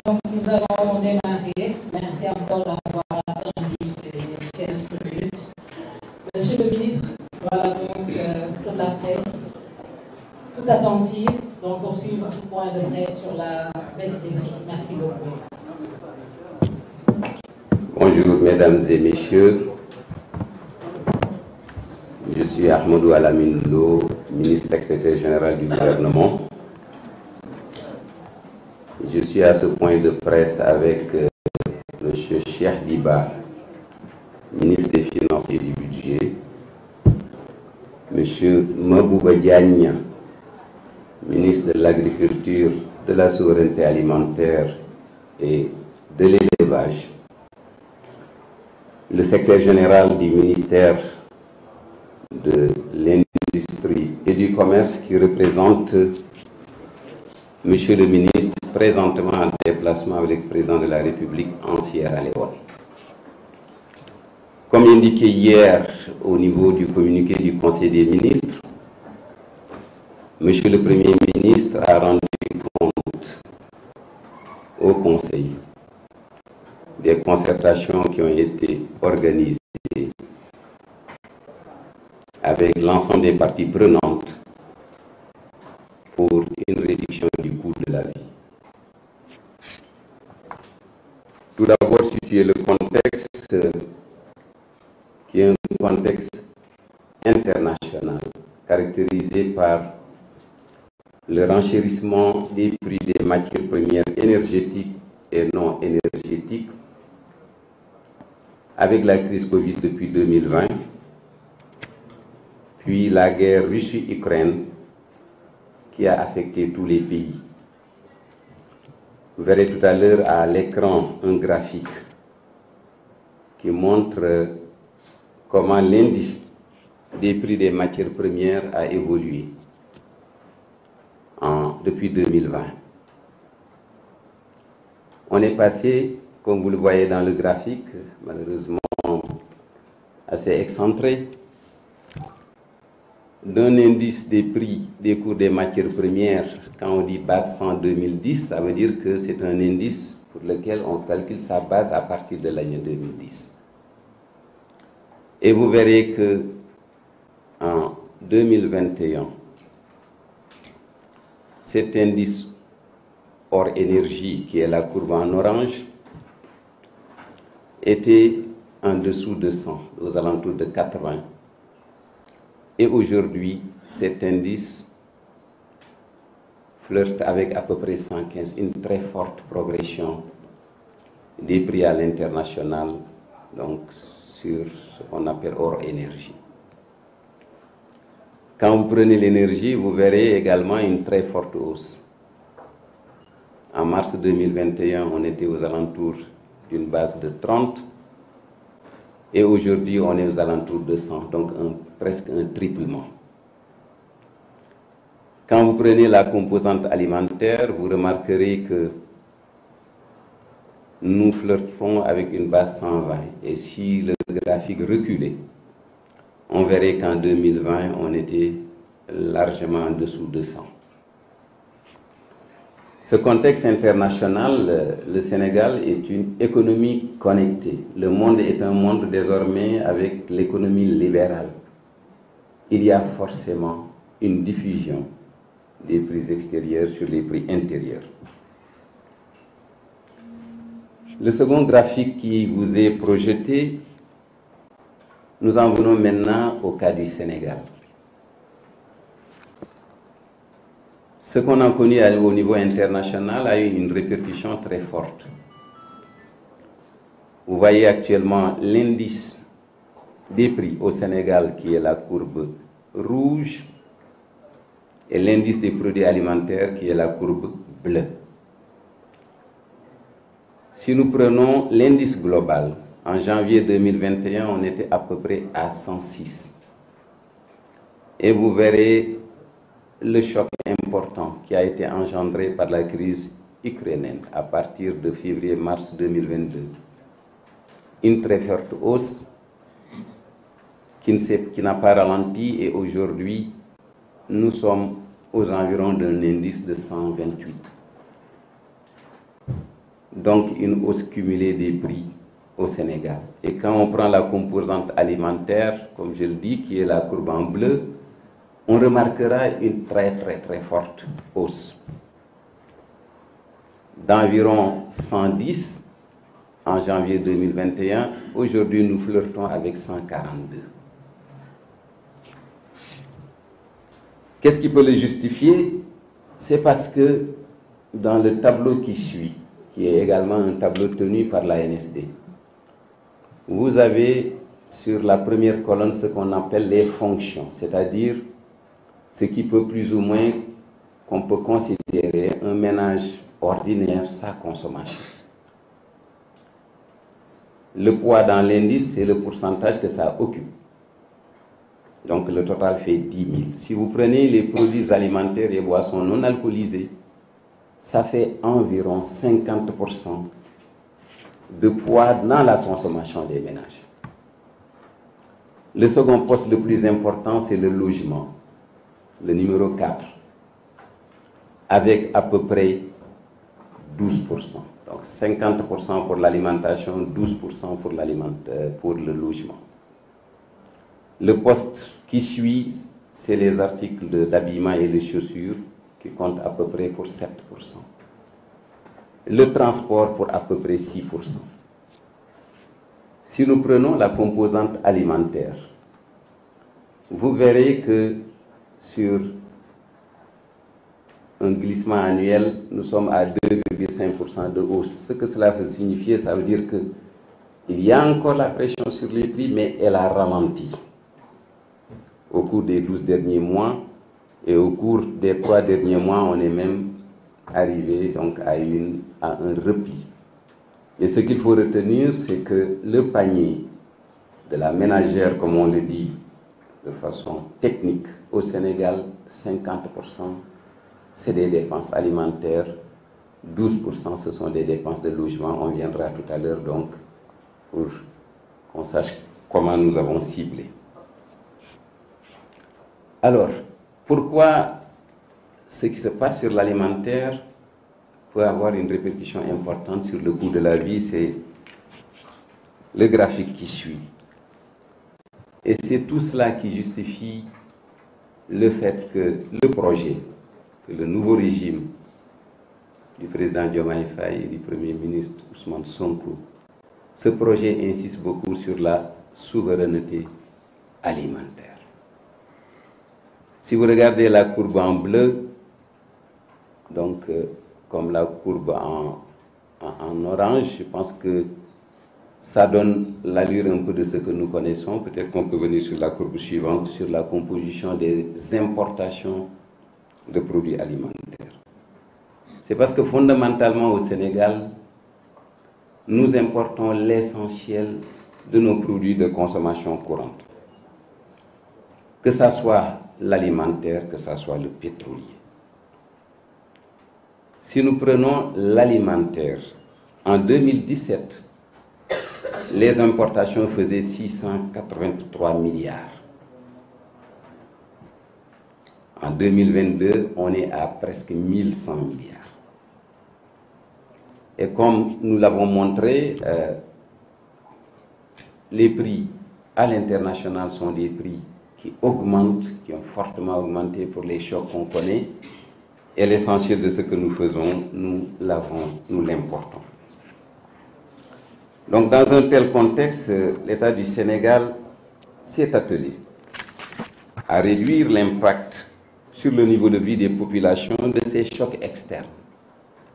Donc nous allons démarrer. Merci encore d'avoir attendu ces quelques minutes. Monsieur le ministre, voilà donc toute la presse, tout attentive, donc pour suivre ce point de presse sur la baisse des prix. Merci beaucoup. Bonjour mesdames et messieurs. Je suis Ahmadou Alamine Lo, ministre secrétaire général du gouvernement. Je suis à ce point de presse avec M. Cheikh Diba, ministre des Finances et du Budget, M. Mabouba Diagne, ministre de l'Agriculture, de la Souveraineté alimentaire et de l'Élevage, le secrétaire général du ministère de l'Industrie et du Commerce qui représente Monsieur le ministre présentement en déplacement avec le président de la République en Sierra Leone. Comme indiqué hier au niveau du communiqué du Conseil des ministres, Monsieur le Premier ministre a rendu compte au Conseil des concertations qui ont été organisées avec l'ensemble des parties prenantes pour une réduction du coût de la vie. Tout d'abord, situer le contexte qui est un contexte international caractérisé par le renchérissement des prix des matières premières énergétiques et non énergétiques avec la crise Covid depuis 2020, puis la guerre Russie-Ukraine qui a affecté tous les pays. Vous verrez tout à l'heure à l'écran un graphique qui montre comment l'indice des prix des matières premières a évolué depuis 2020. On est passé, comme vous le voyez dans le graphique, malheureusement assez excentré, d'un indice des prix des cours des matières premières. Quand on dit base 100 2010, ça veut dire que c'est un indice pour lequel on calcule sa base à partir de l'année 2010. Et vous verrez que en 2021, cet indice hors énergie, qui est la courbe en orange, était en dessous de 100, aux alentours de 80. Et aujourd'hui, cet indice flirte avec à peu près 115, une très forte progression des prix à l'international, donc sur ce qu'on appelle hors énergie. Quand vous prenez l'énergie, vous verrez également une très forte hausse. En mars 2021, on était aux alentours d'une base de 30. Et aujourd'hui, on est aux alentours de 100, donc presque un triplement. Quand vous prenez la composante alimentaire, vous remarquerez que nous flirtons avec une base 120. Et si le graphique reculait, on verrait qu'en 2020, on était largement en dessous de 100. Ce contexte international, le Sénégal est une économie connectée. Le monde est un monde désormais avec l'économie libérale. Il y a forcément une diffusion des prix extérieurs sur les prix intérieurs. Le second graphique qui vous est projeté, nous en venons maintenant au cas du Sénégal. Ce qu'on a connu au niveau international a eu une répercussion très forte. Vous voyez actuellement l'indice des prix au Sénégal qui est la courbe rouge et l'indice des produits alimentaires qui est la courbe bleue. Si nous prenons l'indice global, en janvier 2021, on était à peu près à 106. Et vous verrez le choc important qui a été engendré par la crise ukrainienne à partir de février-mars 2022. Une très forte hausse qui n'a pas ralenti et aujourd'hui, nous sommes aux environs d'un indice de 128. donc une hausse cumulée des prix au Sénégal. Et quand on prend la composante alimentaire, comme je le dis, qui est la courbe en bleu, on remarquera une très forte hausse d'environ 110 en janvier 2021. Aujourd'hui, nous flirtons avec 142. Qu'est-ce qui peut le justifier? C'est parce que dans le tableau qui suit, qui est également un tableau tenu par la NSD, vous avez sur la première colonne ce qu'on appelle les fonctions, c'est-à-dire ce qui peut plus ou moins, qu'on peut considérer un ménage ordinaire, sa consommation. Le poids dans l'indice, c'est le pourcentage que ça occupe. Donc le total fait 10 000. Si vous prenez les produits alimentaires et boissons non alcoolisés, ça fait environ 50% de poids dans la consommation des ménages. Le second poste le plus important, c'est le logement, le numéro 4, avec à peu près 12%. Donc 50% pour l'alimentation, 12% pour le logement. Le poste qui suit, c'est les articles d'habillement et les chaussures, qui comptent à peu près pour 7%. Le transport pour à peu près 6%. Si nous prenons la composante alimentaire, vous verrez que sur un glissement annuel, nous sommes à 2,5% de hausse. Ce que cela veut signifier, ça veut dire qu'il y a encore la pression sur les prix, mais elle a ralenti au cours des 12 derniers mois, et au cours des 3 derniers mois, on est même arrivé donc à un repli. Et ce qu'il faut retenir, c'est que le panier de la ménagère, comme on le dit de façon technique, au Sénégal, 50%, c'est des dépenses alimentaires, 12% ce sont des dépenses de logement. On viendra tout à l'heure donc pour qu'on sache comment nous avons ciblé. Alors, pourquoi ce qui se passe sur l'alimentaire peut avoir une répercussion importante sur le coût de la vie? C'est le graphique qui suit. Et c'est tout cela qui justifie le fait que le projet, que le nouveau régime du président Diomaye Faye et du Premier ministre Ousmane Sonko, ce projet insiste beaucoup sur la souveraineté alimentaire. Si vous regardez la courbe en bleu, donc comme la courbe en orange, je pense que ça donne l'allure un peu de ce que nous connaissons. Peut-être qu'on peut venir sur la courbe suivante, sur la composition des importations de produits alimentaires. C'est parce que fondamentalement au Sénégal, nous importons l'essentiel de nos produits de consommation courante. Que ce soit l'alimentaire, que ce soit le pétrolier. Si nous prenons l'alimentaire, en 2017, les importations faisaient 683 milliards. En 2022, on est à presque 1100 milliards. Et comme nous l'avons montré, les prix à l'international sont des prix qui augmentent, qui ont fortement augmenté pour les chocs qu'on connaît. Et l'essentiel de ce que nous faisons, nous l'importons. Donc dans un tel contexte, l'État du Sénégal s'est attelé à réduire l'impact sur le niveau de vie des populations de ces chocs externes.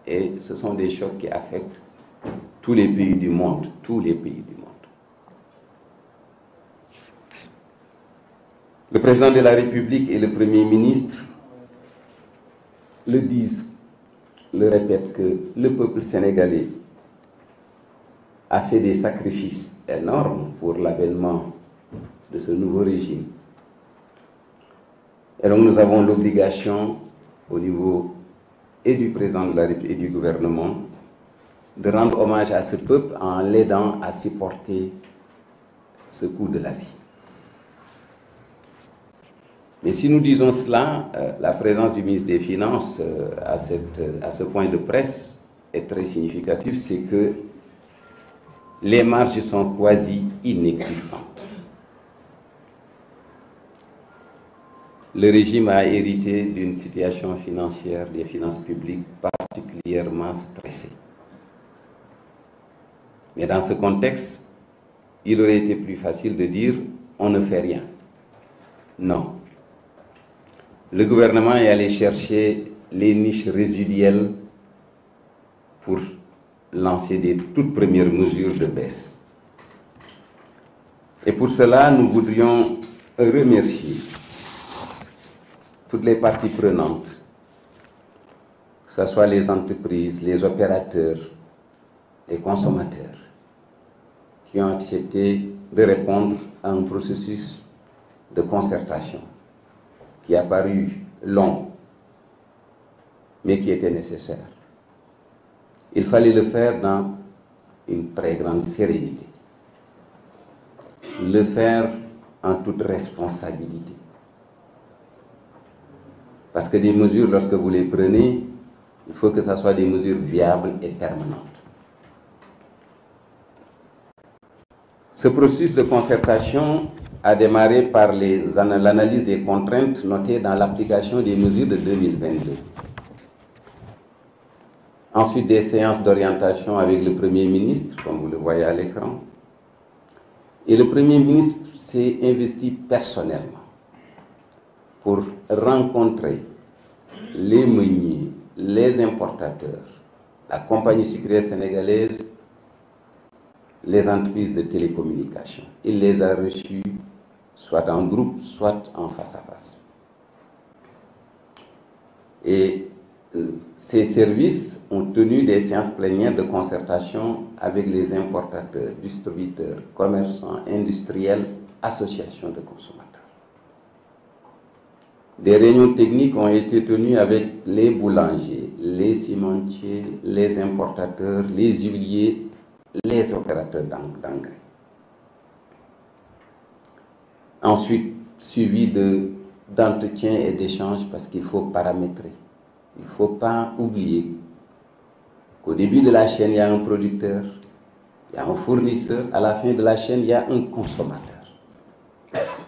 Et ce sont des chocs qui affectent tous les pays du monde, tous les pays du monde. Le président de la République et le Premier ministre le disent, le répètent, que le peuple sénégalais a fait des sacrifices énormes pour l'avènement de ce nouveau régime. Et donc nous avons l'obligation, au niveau et du président de la République et du gouvernement, de rendre hommage à ce peuple en l'aidant à supporter ce coût de la vie. Mais si nous disons cela, la présence du ministre des Finances à ce point de presse est très significatif, c'est que les marges sont quasi inexistantes. Le régime a hérité d'une situation financière des finances publiques particulièrement stressée. Mais dans ce contexte, il aurait été plus facile de dire « on ne fait rien ». Non. Le gouvernement est allé chercher les niches résiduelles pour lancer des toutes premières mesures de baisse. Et pour cela, nous voudrions remercier toutes les parties prenantes, que ce soit les entreprises, les opérateurs, les consommateurs, qui ont accepté de répondre à un processus de concertation qui a paru long, mais qui était nécessaire. Il fallait le faire dans une très grande sérénité, le faire en toute responsabilité. Parce que des mesures, lorsque vous les prenez, il faut que ce soit des mesures viables et permanentes. Ce processus de concertation a démarré par l'analyse des contraintes notées dans l'application des mesures de 2022. Ensuite, des séances d'orientation avec le Premier ministre, comme vous le voyez à l'écran. Et le Premier ministre s'est investi personnellement pour rencontrer les meuniers, les importateurs, la compagnie sucrière sénégalaise, les entreprises de télécommunications. Il les a reçus soit en groupe, soit en face à face. Et ces services ont tenu des séances plénières de concertation avec les importateurs, distributeurs, commerçants, industriels, associations de consommateurs. Des réunions techniques ont été tenues avec les boulangers, les cimentiers, les importateurs, les huiliers, les opérateurs d'engrais. Ensuite, suivi d'entretiens et d'échanges parce qu'il faut paramétrer. Il ne faut pas oublier qu'au début de la chaîne, il y a un producteur, il y a un fournisseur, à la fin de la chaîne, il y a un consommateur.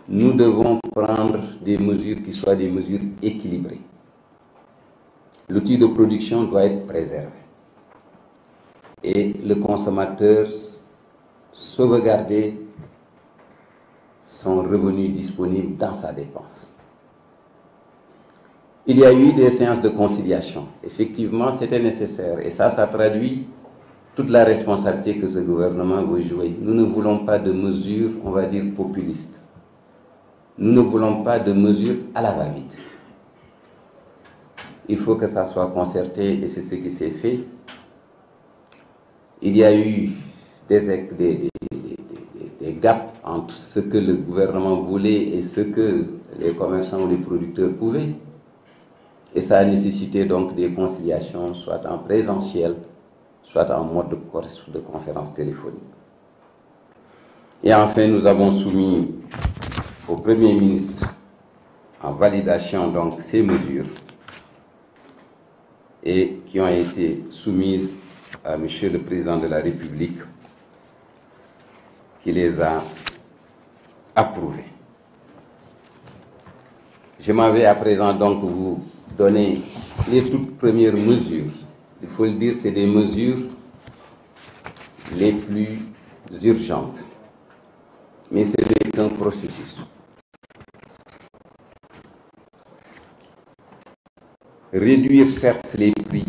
Nous devons prendre des mesures qui soient des mesures équilibrées. L'outil de production doit être préservé. Et le consommateur sauvegarder son revenu disponible dans sa dépense. Il y a eu des séances de conciliation. Effectivement, c'était nécessaire. Et ça traduit toute la responsabilité que ce gouvernement veut jouer. Nous ne voulons pas de mesures, on va dire, populistes. Nous ne voulons pas de mesures à la va-vite. Il faut que ça soit concerté et c'est ce qui s'est fait. Il y a eu des gaps entre ce que le gouvernement voulait et ce que les commerçants ou les producteurs pouvaient. Et ça a nécessité donc des conciliations, soit en présentiel, soit en mode de conférence téléphonique. Et enfin, nous avons soumis au Premier ministre en validation donc ces mesures et qui ont été soumises à Monsieur le Président de la République qui les a approuvées. Je m'en vais à présent donc vous donner les toutes premières mesures. Il faut le dire, c'est des mesures les plus urgentes. Mais ce n'est qu'un processus. Réduire certes les prix,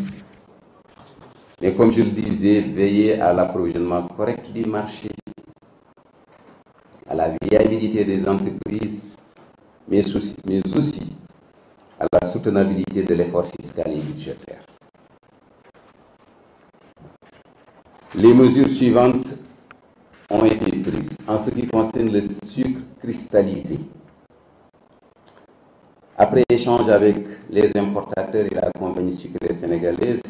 mais comme je le disais, veiller à l'approvisionnement correct du marché, à la viabilité des entreprises, mais aussi à la soutenabilité de l'effort fiscal et budgétaire. Les mesures suivantes ont été prises en ce qui concerne le sucre cristallisé. Après échange avec les importateurs et la compagnie sucrière sénégalaise,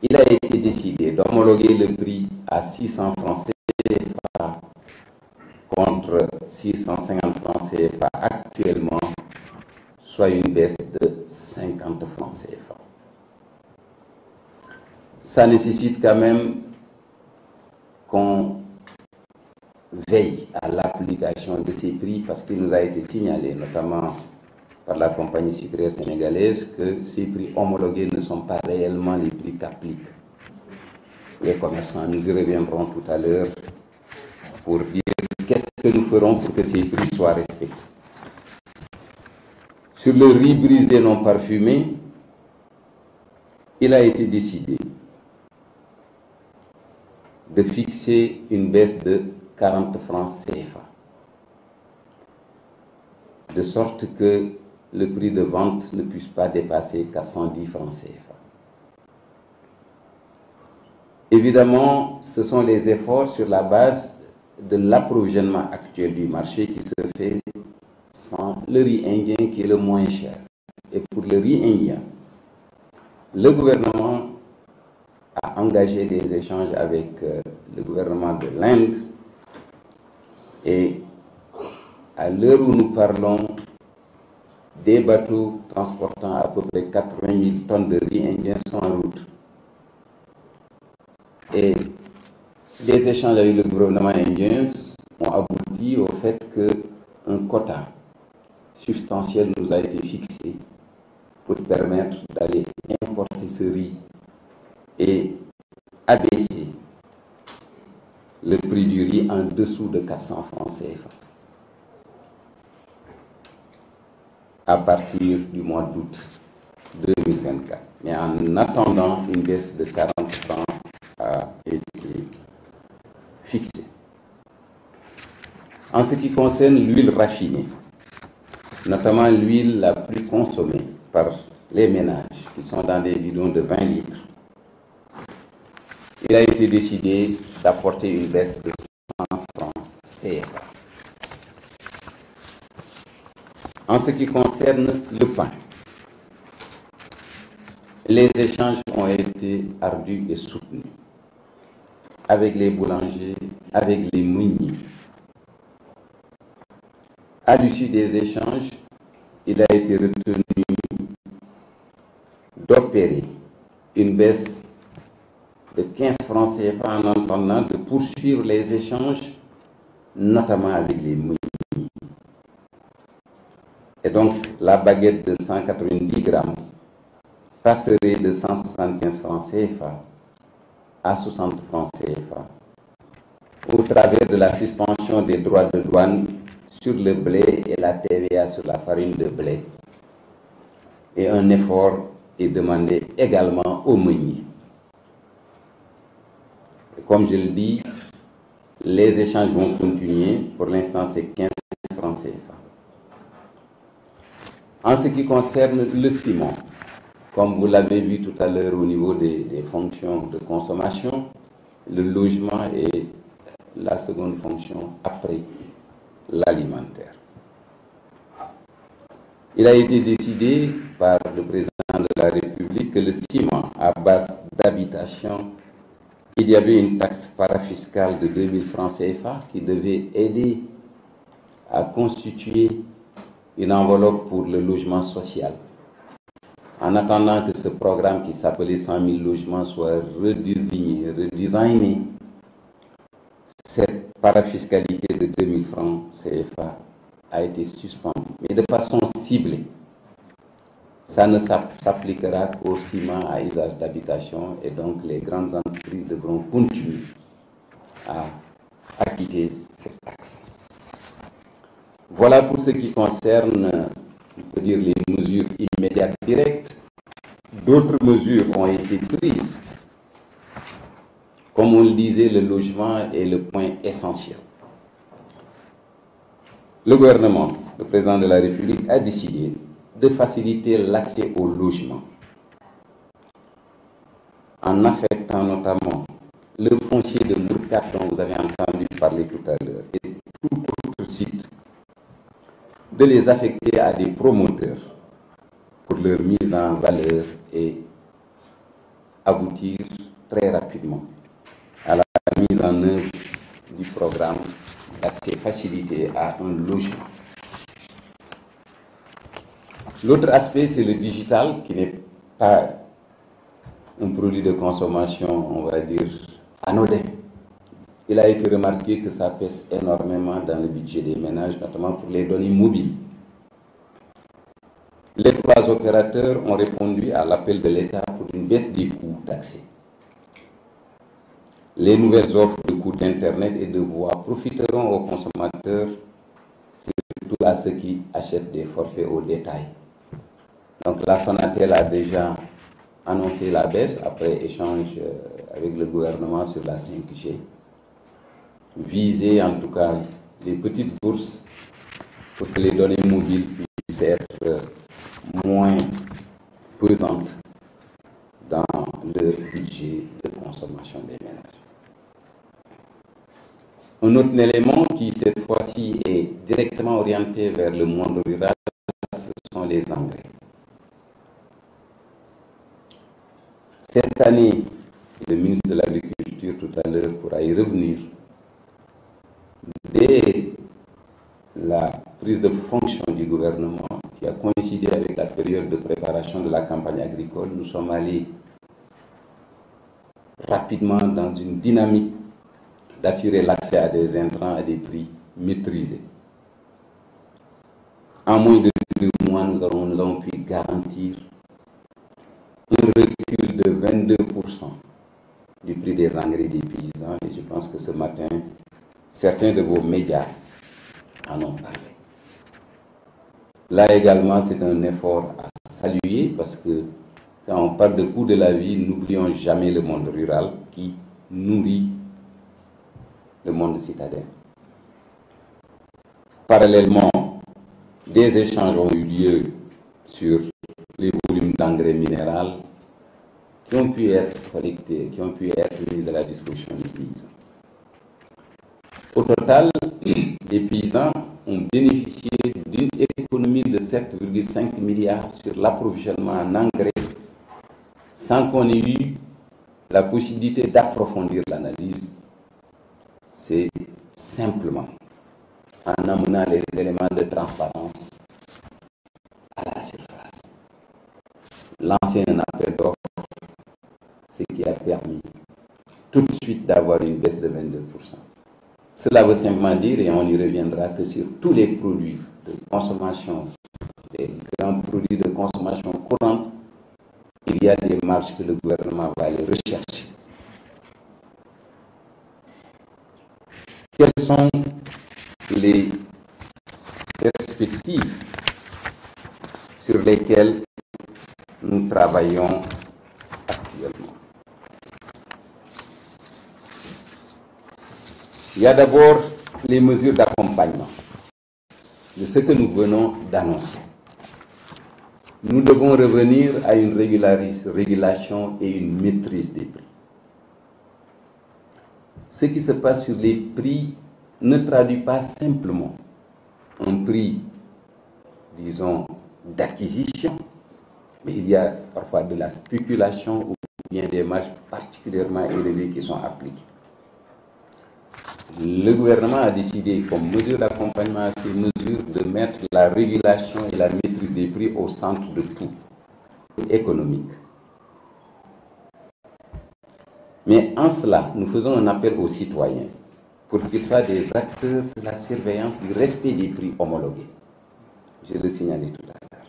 il a été décidé d'homologuer le prix à 600 francs CFA contre 650 francs CFA actuellement, soit une baisse de 50 francs CFA. ça nécessite quand même qu'on veille à l'application de ces prix, parce qu'il nous a été signalé, notamment par la compagnie sucrière sénégalaise, que ces prix homologués ne sont pas réellement les prix qu'appliquent les commerçants. Nous y reviendrons tout à l'heure pour dire qu'est-ce que nous ferons pour que ces prix soient respectés. Sur le riz brisé non parfumé, il a été décidé de fixer une baisse de 40 francs CFA, de sorte que le prix de vente ne puisse pas dépasser 410 francs CFA. Évidemment, ce sont les efforts sur la base de l'approvisionnement actuel du marché qui se fait sans le riz indien qui est le moins cher. Et pour le riz indien, le gouvernement a engagé des échanges avec le gouvernement de l'Inde et à l'heure où nous parlons, des bateaux transportant à peu près 80 000 tonnes de riz indien sont en route. Et les échanges avec le gouvernement indien ont abouti au fait qu'un quota substantiel nous a été fixé pour permettre d'aller importer ce riz et abaisser le prix du riz en dessous de 400 francs CFA à partir du mois d'août 2024. Mais en attendant, une baisse de 40 francs a été fixée. En ce qui concerne l'huile raffinée, notamment l'huile la plus consommée par les ménages qui sont dans des bidons de 20 litres, il a été décidé d'apporter une baisse de 100 francs CFA. En ce qui concerne le pain, les échanges ont été ardus et soutenus avec les boulangers, avec les meuniers. À l'issue des échanges, il a été retenu d'opérer une baisse de 15 francs CFA en attendant de poursuivre les échanges, notamment avec les meuniers. Et donc, la baguette de 190 grammes passerait de 175 francs CFA à 60 francs CFA au travers de la suspension des droits de douane sur le blé et la TVA sur la farine de blé. Et un effort est demandé également aux meuniers. Comme je le dis, les échanges vont continuer. Pour l'instant, c'est 15 francs CFA. En ce qui concerne le ciment, comme vous l'avez vu tout à l'heure au niveau des fonctions de consommation, le logement est la seconde fonction après l'alimentaire. Il a été décidé par le président de la République que le ciment à base d'habitation, il y avait une taxe parafiscale de 2000 francs CFA qui devait aider à constituer une enveloppe pour le logement social. En attendant que ce programme qui s'appelait 100 000 logements soit redesigné, cette parafiscalité de 2000 francs CFA a été suspendue, mais de façon ciblée. Ça ne s'appliquera qu'au ciment à usage d'habitation et donc les grandes entreprises devront continuer à acquitter cette taxe. Voilà pour ce qui concerne, on peut dire, les mesures immédiates directes. D'autres mesures ont été prises. Comme on le disait, le logement est le point essentiel. Le gouvernement, le président de la République, a décidé de faciliter l'accès au logement en affectant notamment le foncier de Mourkat dont vous avez entendu parler tout à l'heure et tout autre site, de les affecter à des promoteurs pour leur mise en valeur et aboutir très rapidement à la mise en œuvre du programme d'accès facilité à un logement. L'autre aspect, c'est le digital qui n'est pas un produit de consommation, on va dire, anodin. Il a été remarqué que ça pèse énormément dans le budget des ménages, notamment pour les données mobiles. Les 3 opérateurs ont répondu à l'appel de l'État pour une baisse des coûts d'accès. Les nouvelles offres de coûts d'Internet et de voix profiteront aux consommateurs, surtout à ceux qui achètent des forfaits au détail. Donc la Sonatel a déjà annoncé la baisse après échange avec le gouvernement sur la 5G. Viser en tout cas les petites bourses pour que les données mobiles puissent être moins pesantes dans le budget de consommation des ménages. Un autre élément qui cette fois-ci est directement orienté vers le monde rural, ce sont les engrais. Cette année, le ministre de l'Agriculture tout à l'heure pourra y revenir. Dès la prise de fonction du gouvernement qui a coïncidé avec la période de préparation de la campagne agricole, nous sommes allés rapidement dans une dynamique d'assurer l'accès à des intrants à des prix maîtrisés. En moins de 2 mois, nous avons pu garantir un recul de 22% du prix des engrais des paysans, et je pense que ce matin, certains de vos médias en ont parlé. Là également, c'est un effort à saluer parce que quand on parle de coût de la vie, n'oublions jamais le monde rural qui nourrit le monde citadin. Parallèlement, des échanges ont eu lieu sur les volumes d'engrais minéral qui ont pu être collectés, qui ont pu être mis à la disposition des paysans. Au total, les paysans ont bénéficié d'une économie de 7,5 milliards sur l'approvisionnement en engrais sans qu'on ait eu la possibilité d'approfondir l'analyse. C'est simplement en amenant les éléments de transparence à la surface. Lancer un appel d'offres, ce qui a permis tout de suite d'avoir une baisse de 22%. Cela veut simplement dire, et on y reviendra, que sur tous les produits de consommation, les grands produits de consommation courante, il y a des marges que le gouvernement va aller rechercher. Quelles sont les perspectives sur lesquelles nous travaillons actuellement? Il y a d'abord les mesures d'accompagnement de ce que nous venons d'annoncer. Nous devons revenir à une régulation et une maîtrise des prix. Ce qui se passe sur les prix ne traduit pas simplement un prix, disons, d'acquisition, mais il y a parfois de la spéculation ou bien des marges particulièrement élevées qui sont appliquées. Le gouvernement a décidé, comme mesure d'accompagnement à ces mesures, de mettre la régulation et la maîtrise des prix au centre de tout, économique. Mais en cela, nous faisons un appel aux citoyens pour qu'ils soient des acteurs de la surveillance du respect des prix homologués. Je le signalais tout à l'heure.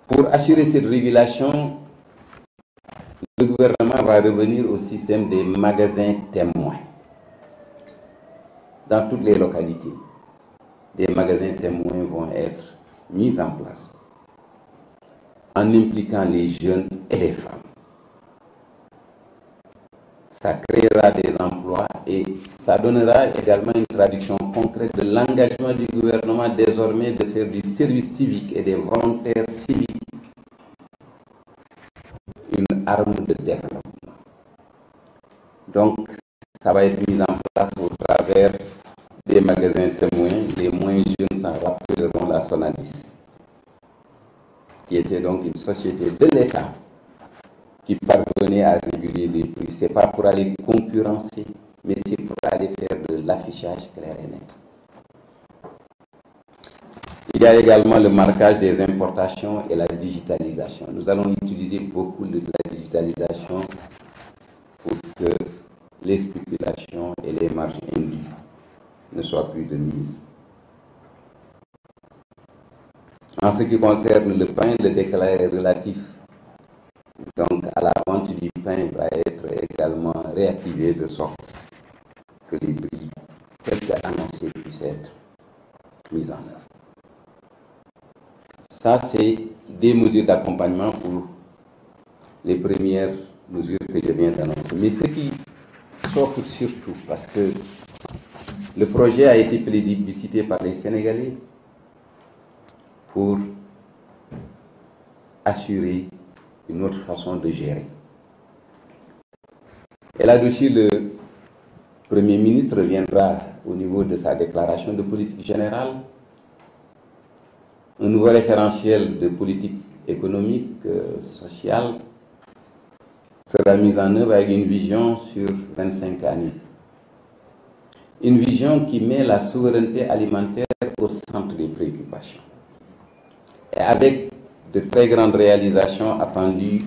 Pour assurer cette régulation, le gouvernement va revenir au système des magasins témoins dans toutes les localités. Des magasins témoins vont être mis en place en impliquant les jeunes et les femmes. Ça créera des emplois et ça donnera également une traduction concrète de l'engagement du gouvernement désormais de faire du service civique et des volontaires civiques une arme de développement. Donc, ça va être mis en place au travers des magasins témoins. Les moins jeunes s'en rappelleront la Sonadis, qui était donc une société de l'État qui parvenait à réguler les prix. Ce n'est pas pour aller concurrencer, mais c'est pour aller faire de l'affichage clair et net. y a également le marquage des importations et la digitalisation. Nous allons utiliser beaucoup de la digitalisation pour que les spéculations et les marges indues ne soient plus de mise. En ce qui concerne le pain, le déclaré relatif donc à la vente du pain va être également réactivé de sorte que les prix tels qu'annoncés puissent être mis en œuvre. Ça, c'est des mesures d'accompagnement pour les premières mesures que je viens d'annoncer. Mais ce qui sort surtout, parce que le projet a été plébiscité par les Sénégalais pour assurer une autre façon de gérer. Et là-dessus, le Premier ministre viendra au niveau de sa déclaration de politique générale. Un nouveau référentiel de politique économique, sociale, sera mis en œuvre avec une vision sur 25 années. Une vision qui met la souveraineté alimentaire au centre des préoccupations. Et avec de très grandes réalisations attendues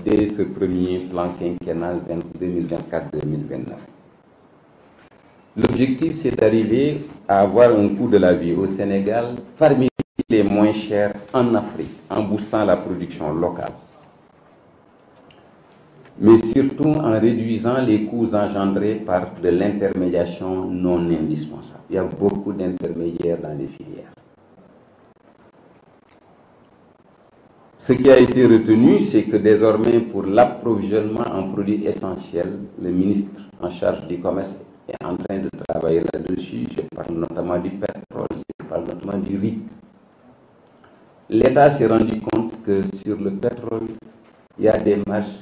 dès ce premier plan quinquennal 2024-2029. L'objectif, c'est d'arriver à avoir un coût de la vie au Sénégal parmi les moins chers en Afrique, en boostant la production locale. Mais surtout en réduisant les coûts engendrés par de l'intermédiation non indispensable. Il y a beaucoup d'intermédiaires dans les filières. Ce qui a été retenu, c'est que désormais, pour l'approvisionnement en produits essentiels, le ministre en charge du commerce est en train de travailler là-dessus. Je parle notamment du pétrole, je parle notamment du riz. L'État s'est rendu compte que sur le pétrole, il y a des marges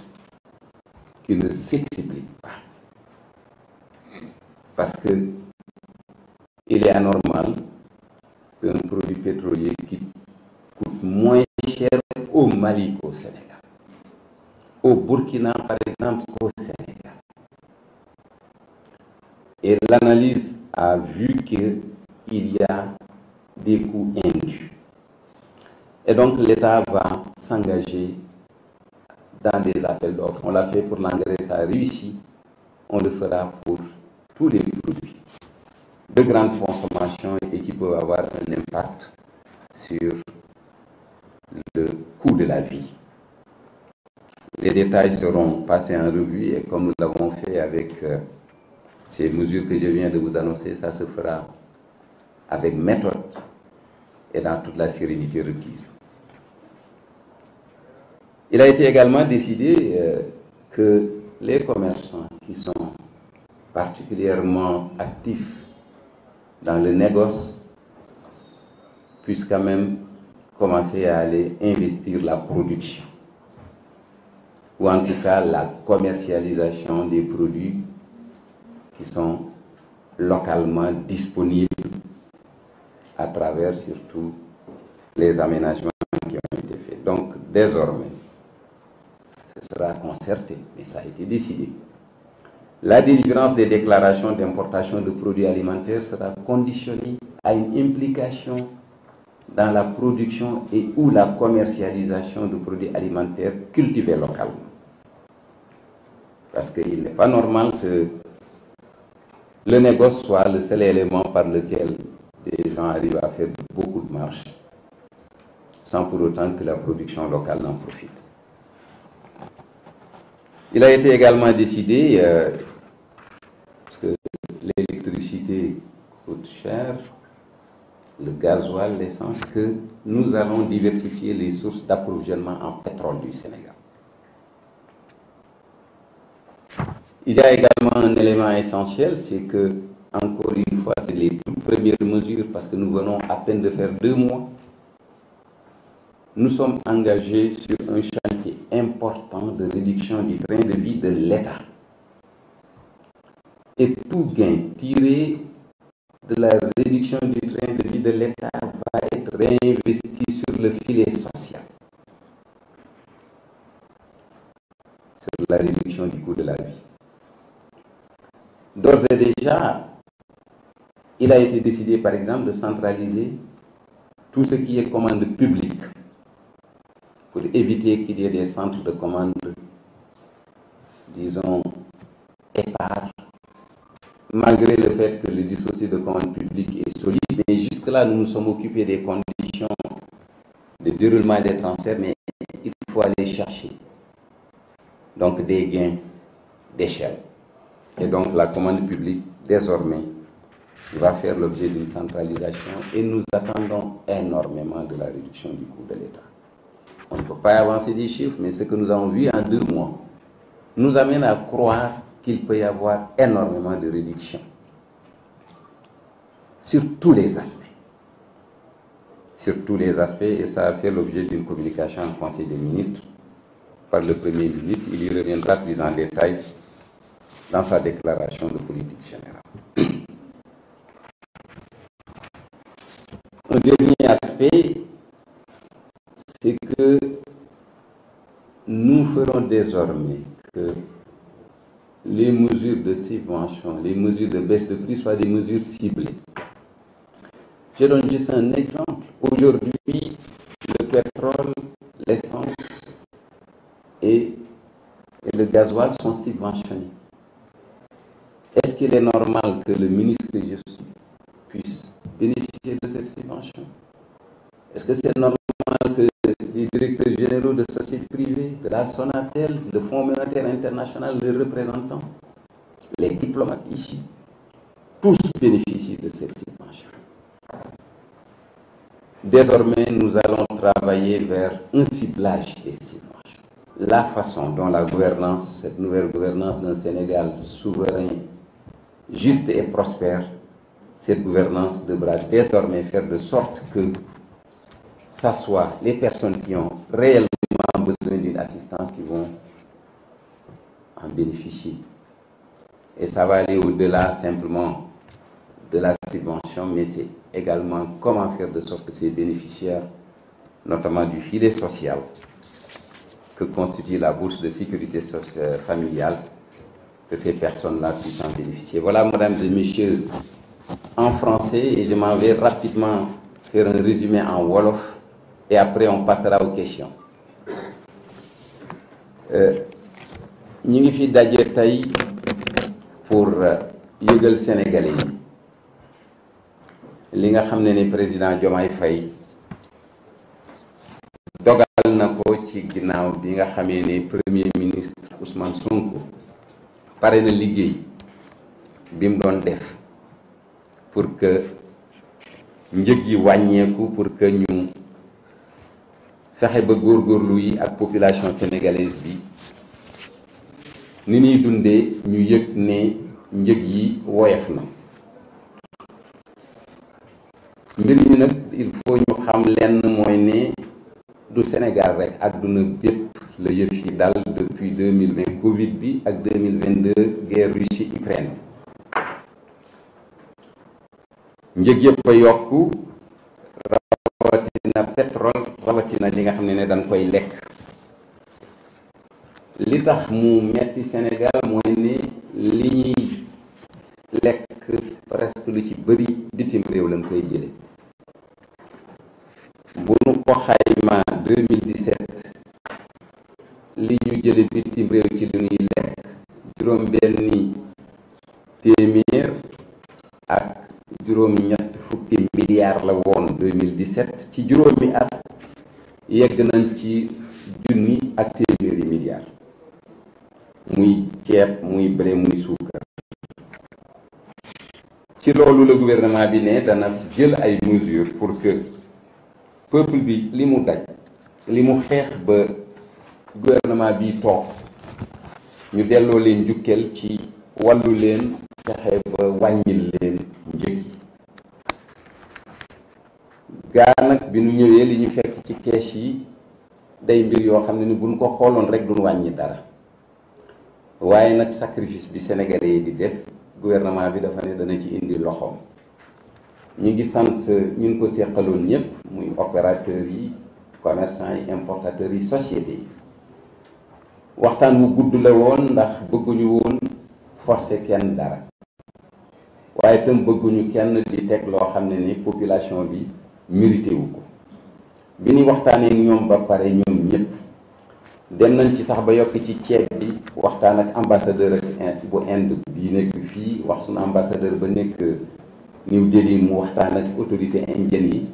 qui ne s'expliquent pas. Parce que il est anormal qu'un produit pétrolier qui coûte moins cher au Mali qu'au Sénégal, au Burkina par exemple qu'au Sénégal. Et l'analyse a vu qu'il y a des coûts indus. Et donc l'État va s'engager dans des appels d'offres. On l'a fait pour l'engrais, ça a réussi. On le fera pour tous les produits de grande consommation et qui peuvent avoir un impact sur le coût de la vie. Les détails seront passés en revue et comme nous l'avons fait avec ces mesures que je viens de vous annoncer, ça se fera avec méthode et dans toute la sérénité requise. Il a été également décidé que les commerçants qui sont particulièrement actifs dans le négoce puissent quand même commencer à aller investir la production ou en tout cas la commercialisation des produits qui sont localement disponibles à travers surtout les aménagements qui ont été faits. Donc désormais, ce sera concerté, mais ça a été décidé. La délivrance des déclarations d'importation de produits alimentaires sera conditionnée à une implication dans la production et ou la commercialisation de produits alimentaires cultivés localement. Parce qu'il n'est pas normal que le négoce soit le seul élément par lequel des gens arrivent à faire beaucoup de marge, sans pour autant que la production locale n'en profite. Il a été également décidé, parce que l'électricité coûte cher, le gasoil, l'essence, que nous allons diversifier les sources d'approvisionnement en pétrole du Sénégal. Il y a également un élément essentiel, c'est que, encore une fois, c'est les toutes premières mesures, parce que nous venons à peine de faire 2 mois. Nous sommes engagés sur un chantier important de réduction du train de vie de l'État. Et tout gain tiré de la réduction du train de vie de l'État va être réinvesti sur le filet social, sur la réduction du coût de la vie. D'ores et déjà, il a été décidé, par exemple, de centraliser tout ce qui est commande publique, pour éviter qu'il y ait des centres de commande, disons, épars, malgré le fait que le dispositif de commande publique est solide. Mais jusque-là, nous nous sommes occupés des conditions de déroulement des transferts, mais il faut aller chercher donc des gains d'échelle. Et donc la commande publique, désormais, va faire l'objet d'une centralisation et nous attendons énormément de la réduction du coût de l'État. On ne peut pas avancer des chiffres, mais ce que nous avons vu en 2 mois nous amène à croire qu'il peut y avoir énormément de réductions sur tous les aspects. Sur tous les aspects, et ça a fait l'objet d'une communication en Conseil des ministres par le Premier ministre. Il y reviendra plus en détail dans sa déclaration de politique générale. Un dernier aspect, c'est que nous ferons désormais que les mesures de subvention, les mesures de baisse de prix soient des mesures ciblées. Je donne juste un exemple. Aujourd'hui, le pétrole, l'essence et le gasoil sont subventionnés. Est-ce qu'il est normal que le ministre que je suis puisse bénéficier de cette subvention? Est-ce que c'est normal que les directeurs généraux de sociétés privées, de la Sonatel, le Fonds monétaire international, les représentants, les diplomates ici, tous bénéficient de cette subvention? Désormais, nous allons travailler vers un ciblage des subventions. La façon dont la gouvernance, cette nouvelle gouvernance d'un Sénégal souverain, juste et prospère, cette gouvernance devra désormais faire de sorte que ce soit les personnes qui ont réellement besoin d'une assistance qui vont en bénéficier. Et ça va aller au-delà simplement de la subvention, mais c'est également comment faire de sorte que ces bénéficiaires, notamment du filet social que constitue la bourse de sécurité sociale familiale, que ces personnes-là puissent en bénéficier. Voilà, mesdames et messieurs, en français, et je m'en vais rapidement faire un résumé en wolof, et après on passera aux questions. Ñu ngi fi daje tey pour yëgal Sénégalais yi li nga xam ne président Diomaye Faye dogal na ko ci ginnaaw bi nga xamee ne premier ministre Ousmane Sonko pare na liggéey bi mu doon def pour que njëg yi wàññeeku, pour que ñu fexe ba góorgóorlu yi ak population sénégalaise bi ni ñuy dundee ñu yëg ne njëg yi woyof na. mbir mi nag il faut ñu xam lenn mooy ne du Sénégal rek, àdduna bépp la yëf yi dal depuis 2020 Covid bi ak 2022 guerre Russie-Ukraine. njëg yëpp a yokku, rawatina pétrole, rawatina li nga xam ne dañ koy lekk. li tax mu metti Sénégal mooy ne li ñuy lekk presque lu ci bëri bitim réew lañ koy jële. bu nu ko xayma 2017 li ñu jële bitim réew ci lu ñuy lekk juróom-benni téeméer ak juróom-ñett fukki milliards la woon 2017, ci juróomi at yegg nañ ci junni ak téeméeri milliards, muy ceeb, muy blé, muy suukar. ci loolu le gouvernement bi ne dana jël ay mesures pour que peuple bi li mu daj, li mu xeex ba gouvernement bi toog, ñu delloo leen njukkeel ci wàllu leen, fexe ba wàññil leen njëg yi. gaa nag bi nu ñëwee li ñu fekk ci kees yi day mbir yoo xam ne ni buñ ko xooloon rek duñ wàññi dara, waaye nag sacrifice bi sénégalais yi di def, gouvernement bi dafa ne dana ci indi loxoom. ñu ngi sant ñun ko seqaloon ñëpp, muy opérateurs yi, commerçants yi, importateurs yi, sociétés yi. waxtaan wu gudd la woon ndax bëgguñu woon forcer kenn dara, waaye itam bëgguñu kenn di teg loo xam ne ni population bi mérité wu ko. bi ñu waxtaanee ñoom ba pare ñoom ñëpp dem nañ ci sax ba yokk ci ceeb bi waxtaan ak ambassadeur bu Inde bi nekk fii wax suñu ambassadeur ba nekk New Delhi mu waxtaan ak autorité indienne yi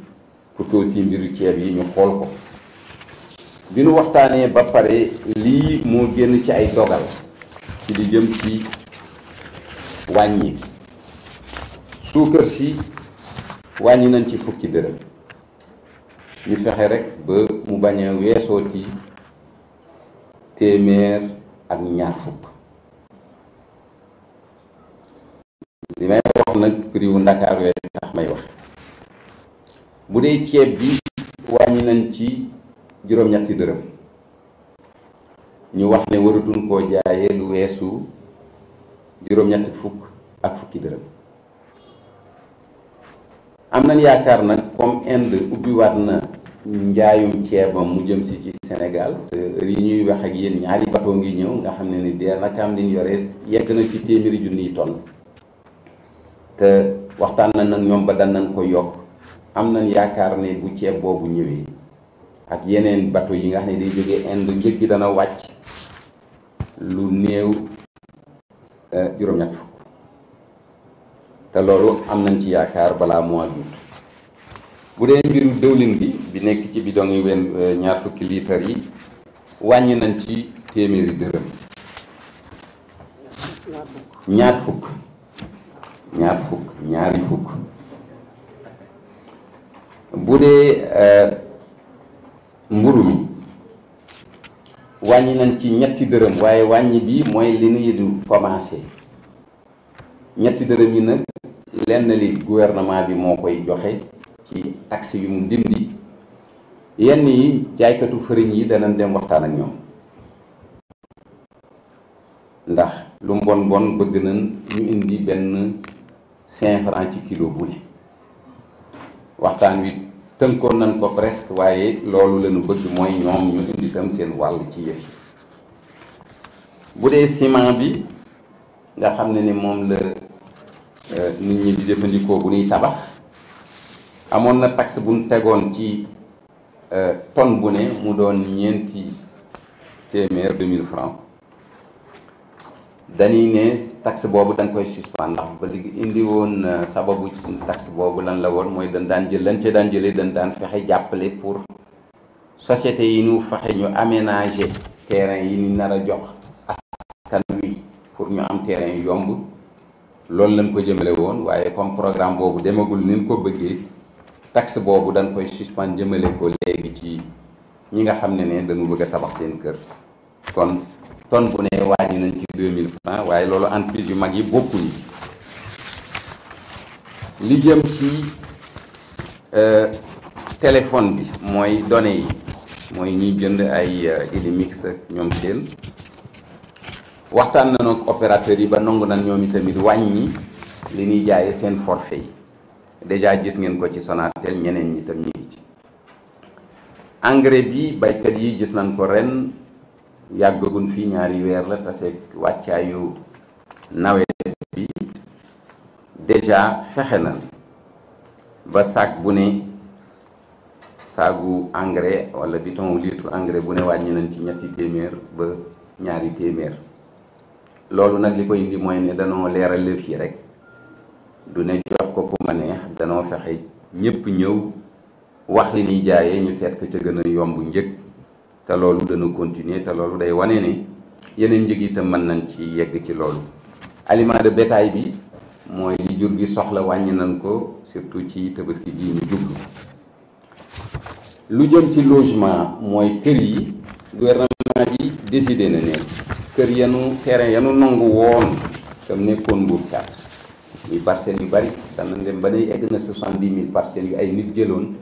pour que aussi mbiru ceeb yi ñu xool ko. bi ñu waxtaanee ba pare lii moo génn ci ay dogal ci li jëm ci wàññi suukar si wàññi nañ ci fukki dërëm ñu fexe rek ba mu bañ a weesooti téeméer ak ñaar fukk. li may wax nag prix wu Ndakaar yooyu tax may wax bu dee ceeb bi wàññi nañ ci juróom-ñetti dërëm ñu wax ne waratuñ koo jaayee lu weesu juróom-ñetti fukk ak fukki dërëm. am nañ yaakaar nag comme Inde ubbiwaat na njaayum ceebam mu jëm si ci Sénégal te yi ñuy wax ak yéen ñaari bateau ngi ñëw nga xam ne ni daanaka am li ñu yore yegg na ci téeméeri junniy tonnes te waxtaan nañ nag ñoom ba danañ ko yokk. am nañ yaakaar ne bu ceeb boobu ñëwee ak yeneen bateau yi nga xam ne day jógee Inde njëg gi dana wàcc lu néew juróom-ñett fukk te loolu am nañ ci yaakaar balaa mois d'août. bu dee mbiru dëwlin bi nekk ci bidon yi ñaar fukki litre yi wàññi nañ ci téeméeri dërëm ñaari fukk. bu dee mburu mi wàññi nañ ci ñetti dërëm waaye wàññi bi mooy li ñuy du commencé ñetti dërëm yi nag lenn li gouvernement bi moo koy joxe ci taxe yu mu dindi yenn yi jaaykatu fariñ yi danañ dem waxtaan ak ñoom ndax lu mbon bon bëgg nañ ñu indi benn 5 francs ci kilo bu ne. waxtaan wi tënkoon nañ ko presque waaye loolu lañu bëgg mooy ñoom ñu indi tam seen wàll ci yëf yi. bu dee ciment bi nga xam ne ni moom la nit ñi di jëfandikoo bu ñuy tabax amoon na taxe bu ñu tegoon ci tonne bu ne mu doon ñeenti téeméer 2000 francs dañuy ne taxe boobu dañ koy suspendre ndax ba léegi indi woon sababu taxe boobu lan la woon mooy dañ daan jël lañ ca daan jëlee dañ daan fexe jàppale pour société yi ñu fexe ñu aménager terrain yi ñu nar a jox askan wi pour ñu am terrain yu yomb loolu lañ ko jëmale woon waaye comme programme boobu demagul ni ñu ko bëggee taxe boobu dañ koy suspendre jëmale ko léegi ci ñi nga xam ne dañu bëgg a tabax seen kër. kon tonne bu ne wàññi nañ ci 2000 francs waaye loolu entreprise yu mag yi bokkuñu ci. li jëm ci téléphone bi mooy données yi mooy ñuy jënd ay Illimix ak ñoom seen waxtaan nañu ak opérateurs yi ba nangu nañ ñoom itamit wàññi li ñuy jaayee seen forfait yi déjà gis ngeen ko ci Sonatel ñeneen ñi tam ñu ngi ci. engrais bi baykat yi gis nañ ko ren yàggagun fii ñaari weer la tase wàccaayu nawet bi déjà fexe na ba sac bu ne saagu engrais wala bidon litre engrais bu ne wàññi nañ ci ñetti téeméer ba ñaari téeméer. loolu nag li koy indi mooy ne danoo leeral lëf yi rek du ne jox ko ku ma neex danoo fexe ñëpp ñëw wax li ñuy jaayee ñu seet ko ca gën a yomb njëg te loolu dana continuer te loolu day wane ne yeneen njëg itam mën nañ ci yegg ci loolu. aliment de bétail bi mooy li jur gi soxla wàññi nañ ko surtout ci tabaski ji ñu jublu. lu jëm ci logement mooy kër yi gouvernement bi décidé na ne kër yanu terrain yanu nangu woon tam nekkoon Mbourkat muy parcelles yu bari danañ dem ba ne egg na 70 000 parcelles yu ay nit jëloon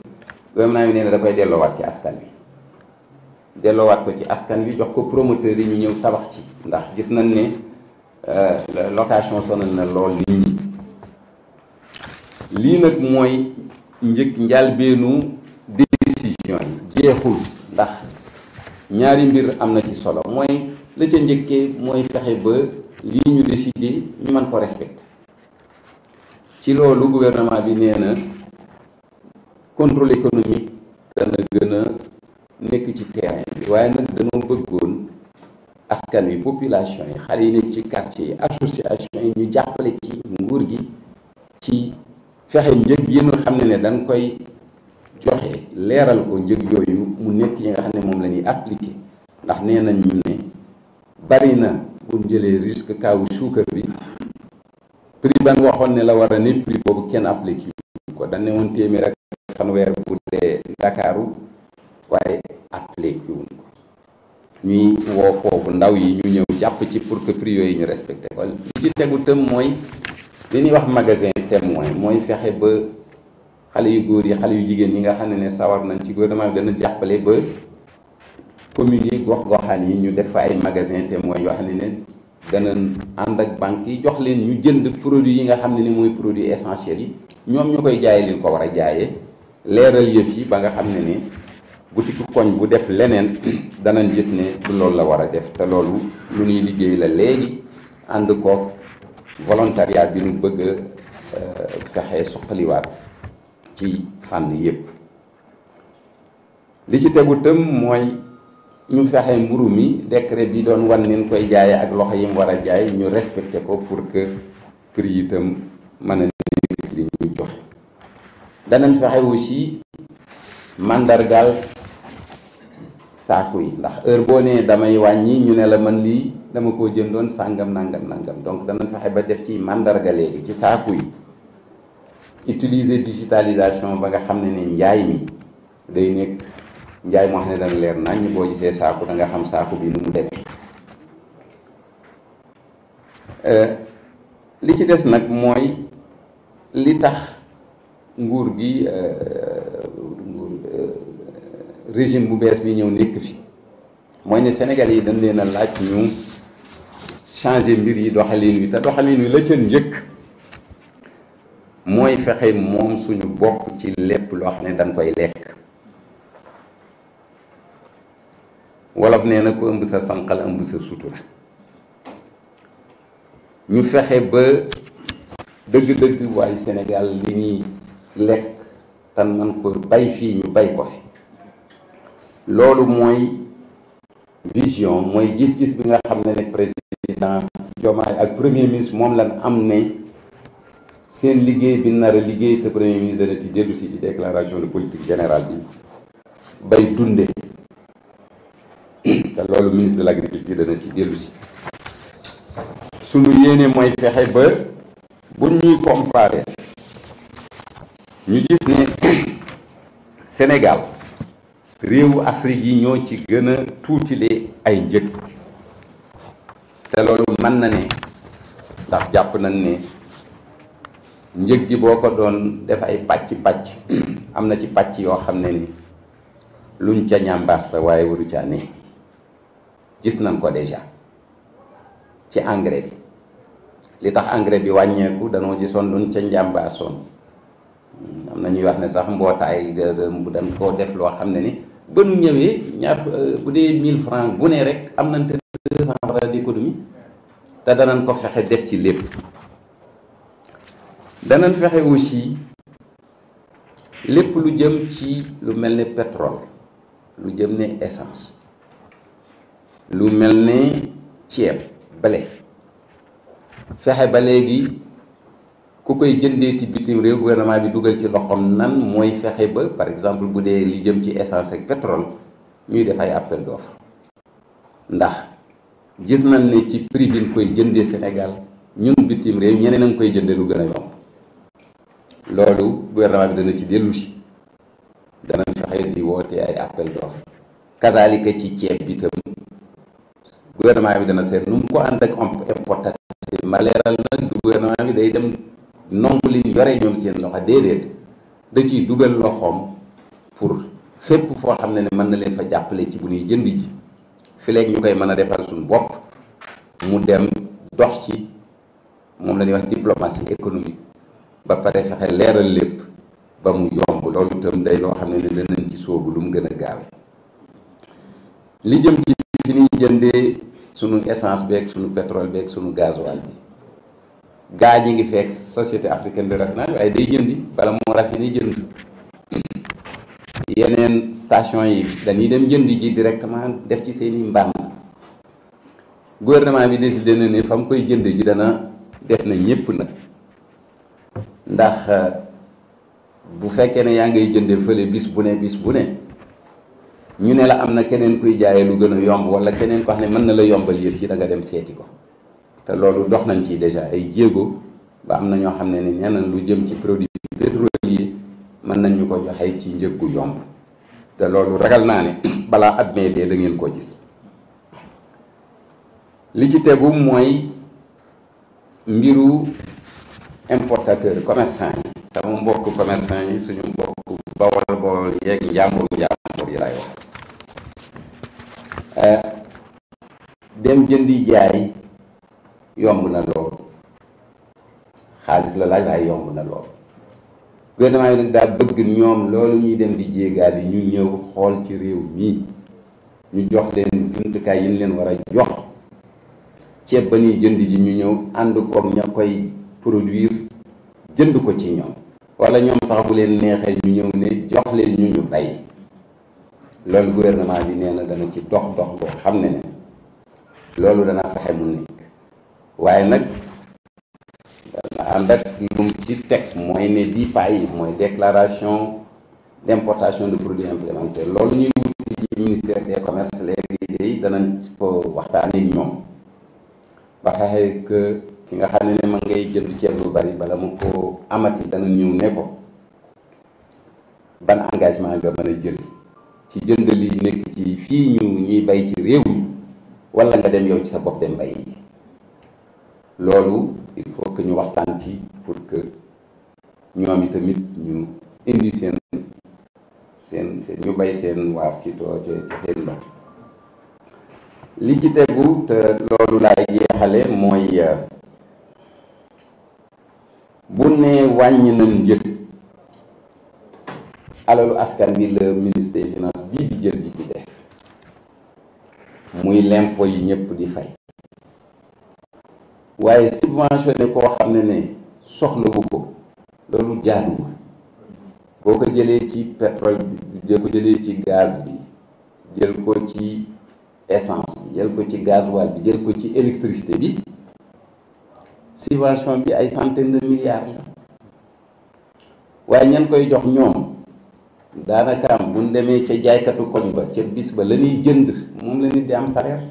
gouvernement bi nee na da koy delloowaat ci askan wi. delloowaat ko ci askan wi jox ko promoteur yi ñu ñëw tabax ci ndax gis nañ ne location sonal na lool nit ñi. lii nag mooy njëlbeenu décision yi jeexul ndax ñaari mbir am na ci solo mooy la ca njëkkee mooy fexe ba lii ñu décidé ñu mën ko respecté. ci loolu gouvernement bi nee na contrôle économique dana gën a nekk ci terrain bi waaye nag dañoo bëggoon askan wi population yi xale yi nekk ci quartier yi association yi ñu jàppale ci nguur gi ci fexe njëg yi nga xam ne dañ koy joxe leeral ko njëg yooyu mu nekk yi nga xam ne moom la ñuy appliquer ndax nee nañ ñu ne bari na bu jëlee risque kaawu suukar bi prix ban waxoon ne la war a ne prix boobu kenn appliqué ko dañ ne woon téeméer ak fanweer bu dee Ndakaaru waaye appliqué wuñ ko ñuy woo foofu ndaw yi ñu ñëw jàpp ci pour que prix yooyu ñu respecté ko li ci tegu tëm mooy li ñuy wax magasin témoin mooy fexe ba xale yu góor yi xale yu jigéen ñi nga xam ne sawar nañ ci gouvernement bi dana jàppale ba communes yi gox-goxaan yi ñu def fa ay magasin témoin yoo xam ne dana ànd ak banque yi jox leen ñu jënd produit yi nga xam ne ni mooy produit essentiels yi ñoom ñu koy jaayee leen ko war a jaayee leeral yëf yi ba nga xam ne ni boutique koñ bu def leneen danañ gis ne du loolu la war a def te loolu lu ñuy liggéey la léegi ànd ko volontariat bi ñu bëgg a fexe suqaliwaat ci fànn yëpp. li ci tegu tëm mooy ñu fexe mburu mi décret bi doon wan nin koy jaaye ak loxo yi mu war a jaay ñu respecté ko pour que prix itam mën a nekk li ñuy joxe. danañ fexe aussi mandargaal saaku yi ndax heure boo nee damay wàññi ñu ne la man lii dama koo jëndoon sàngam nangam nangam donc danañ fexe ba def ci mandarga léegi ci saaku yi utiliser digitalisation ba nga xam ne ne njaay mi day nekk njaay moo xam ne dana leer nañ boo gisee saaku da nga xam saaku bi nu mu demee. li ci des nag mooy li tax nguur gi régime bu bees bi ñëw nekk fi mooy ne Sénégal yi dañ leen a laaj ñu changer mbir yi doxalin wi te doxalin wi la ca njëkk mooy fexe moom suñu bopp ci lépp loo xam ne dañ koy lekk. wolof nee na ko ëmb sa sànqal ëmb sa sutura ñu fexe ba dëgg-dëgg waaye Sénégal li ñuy lekk tan man ko bay fii ñu bay ko fi loolu mooy vision mooy gis-gis bi nga xam ne ne président Diomaye ak premier ministre moom lan am ne seen liggéey bi nar a liggéey te premier ministre dana ci dellu si ci déclaration de politique générale bi bay dunde te loolu ministre de l'agriculture dana ci dellu si sunu yéene mooy fexe ba bu ñuy comparer ñu gis ne Sénégal réewu Afrique yi ñoo ci gën a tuutile ay njëg te loolu mën na ne ndax jàpp nañ ne njëg gi boo ko doon def ay pàcc am na ci pàcc yoo xam ne ni luñ ca ñambaas la waaye waru caa ne gis nañ ko déjà ci engrais bi li tax engrais bi wàññeeku danoo gisoon luñ ca njàmbaasoon am na ñuy wax ne sax mbootaay dañ koo def loo xam ne ni ba nu ñëwee ñaar bu dee 1000 francs bu ne rek am nañ te 200 francs d'économie te danañ ko fexe def ci lépp. danañ fexe aussi lépp lu jëm ci lu mel ne pétrole lu jëm ne essence lu mel ne ceeb blé fexe ba léegi ku koy jëndee ci bitim réew gouvernement bi dugal ci loxoom nan mooy fexe ba par exemple bu dee li jëm ci essence ak pétrole ñuy def ay appel d'offre ndax gis nañ ne ci prix bi ñu koy jëndee Sénégal ñun bitim réew ñeneen a ngi koy jëndee lu gën a yomb loolu gouvernement bi dana ci dellu si danañ fexe di woote ay appel d'offre kazaalika ci ceeb bi tam gouvernement bi dana seet nu mu ko ànd ak importation ma leeral nag du gouvernement bi day dem nomb li ñu yore ñoom seen loxo déedéet da ciy dugal loxoom pour fépp foo xam ne mën na leen fa jàppale ci bu ñuy jënd ji fi léegi ñu koy mën a defal suñu bopp mu dem dox ci moom la ñuy wax diplomatie économique ba pare fexe leeral lépp ba mu yomb loolu itam day loo xam ne danañ ci sóobu lu mu gën a gaawe li jëm ci fi ñuy jëndee sunu essence beeg sunu pétrole beeg sunu gasoil bi gaa ñi ngi fekk société africaine de raffinage waaye day jëndi bala moo raffiné jënd yeneen station yi dañuy dem jënd ji directement def ci seeni mbànn. Gouvernement bi décidé na ne fa mu koy jënd ji dana def na ñépp nag, ndax bu fekkee ne yaa ngay jënde fële bis bu ne ñu ne la am na keneen kuy jaayee lu gën a yomb, wala keneen ko xam ne mën na la yombal yëf yi, da nga dem seeti ko. te loolu dox nañ ci déjà ay jéego ba am na ñoo xam ne ni nee nañ lu jëm ci produit pétrolier mën nañ ñu ko joxe ci njëg gu yomb, te loolu ragal naa ne balaa at mee dee da ngeen ko gis. li ci tegu mooy mbiru importateur commerçant yi, sama mbokk commerçant yi, suñu mbokk bawol yeeg njàmbur yi lay wax. dem jëndi jaay yomb na lool, xaalis la laaj waaye yomb na lool. gouvernement yi nag daa bëgg ñoom loolu ñuy dem di jéegaat yi ñu ñëw xool ci réew mii, ñu jox leen jumtukaay yi ñu leen war a jox. ceeb ba ñuy jënd ji ñu ñëw ànd koog ña koy produire jënd ko ci ñoom, wala ñoom sax bu leen neexee ñu ñëw ne jox leen ñu bay. loolu gouvernement bi nee na dana ci dox boo xam ne loolu dana fexe mu nekk, waaye nag dana ànd ak lu mu ci teg, mooy ne DIPA yi mooy déclaration d'importation de produits implémentaires. loolu ñuy wuti ci ministère des commerces léegi danañ ko waxtaanee ñoom ba fexe que ki nga xam ne ma ngay jënd ceeb lu bari bala mu ko amati dana ñëw ne ko ban engagement nga mën a jël ci jënd li nekk ci fii ñuy bay ci réew mi, wala nga dem yow ci sa bopp dem bay yi. loolu il faut que ñu waxtaan ci pour que ñoom itamit ñu indi seen ñu bay seen waar ci seen ndox. li ci tegu te loolu laay jeexale mooy bu ne wàññi nañ njëg, alalu askan bi le ministre des finances bii di jël ji ci def, muy l'impôt yi ñëpp di fay, waaye subventionné koo xam ne soxlawu ko, loolu jaaduwul. boo ko jëlee ci pétrole bi, jël ko jëlee ci gaz bi, jël ko ci essence bi, jël ko ci gasoil bi, jël ko ci électricité bi, subvention bi ay centaines de milliards la. waaye ñan koy jox ñoom daanaka am bu ñu demee ca jaaykatu koñ ba ca bis ba la ñuy jënd moom la nit di am salaire.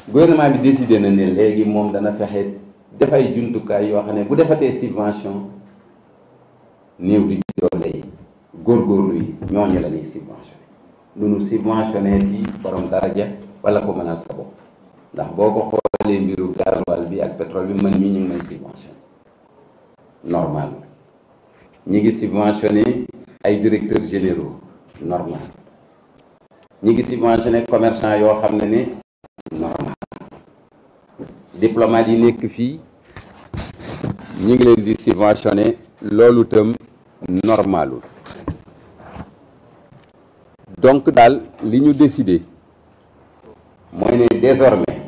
gouvernement bi décidé na ne léegi moom dana fexe dafay jumtukaay yoo xam ne bu defatee subvention néew di doole yi, góorgóorlu yi, ñooñu la ñuy subventionné. lu nu subventionné ci borom daraja wala ko mënal sa bopp, ndax boo ko xoolee mbiru gasoil bi ak pétrole bi man mii ñu ngi may subventionné normal. ñi ngi subventionné ay directeurs généraux normal, ñi ngi subventionné commerçant yoo xam ne normal, diplomate yi nekk fii ñi ngi leen di subventionné, loolu itam normalul. donc daal li ñu décidé mooy ne désormais,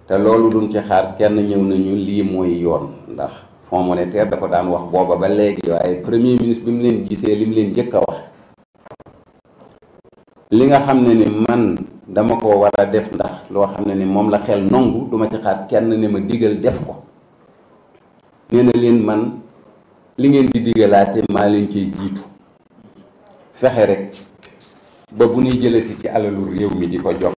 te loolu duñ ci xaar kenn, ñëw nañu lii mooy yoon, ndax Fonds monétaire dafa daan wax booba ba léegi, waaye premier ministre bi mu leen gisee li mu leen njëkk a wax, li nga xam ne ni man dama ko war a def ndax loo xam ne ni moom la xel nangu, duma ci xaar kenn ne ma digal def ko. nee na leen man li ngeen di digalaate maa leen ciy jiitu, fexe rek ba bu ñuy jëlati ci alalu réew mi di ko jox